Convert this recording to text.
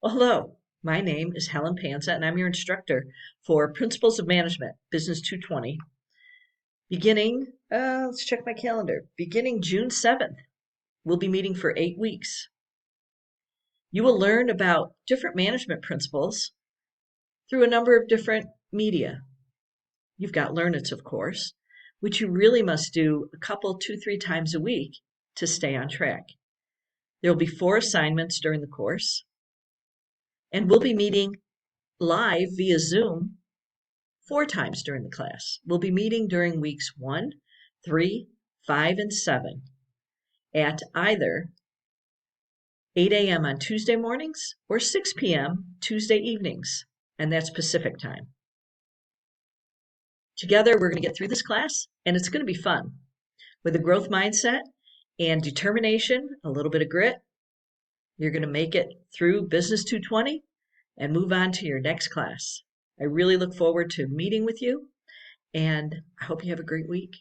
Well, hello. My name is Helen Panza, and I'm your instructor for Principles of Management, Business 220. Let's check my calendar. Beginning June 7th, we'll be meeting for 8 weeks. You will learn about different management principles through a number of different media. You've got Learnits, of course, which you really must do a couple, 2, 3 times a week to stay on track. There will be 4 assignments during the course, and we'll be meeting live via Zoom 4 times during the class. We'll be meeting during weeks 1, 3, 5, and 7 at either 8 a.m. on Tuesday mornings or 6 p.m. Tuesday evenings, and that's Pacific time. Together, we're going to get through this class, and it's going to be fun. With a growth mindset and determination, a little bit of grit, you're going to make it through Business 220 and move on to your next class. I really look forward to meeting with you, and I hope you have a great week.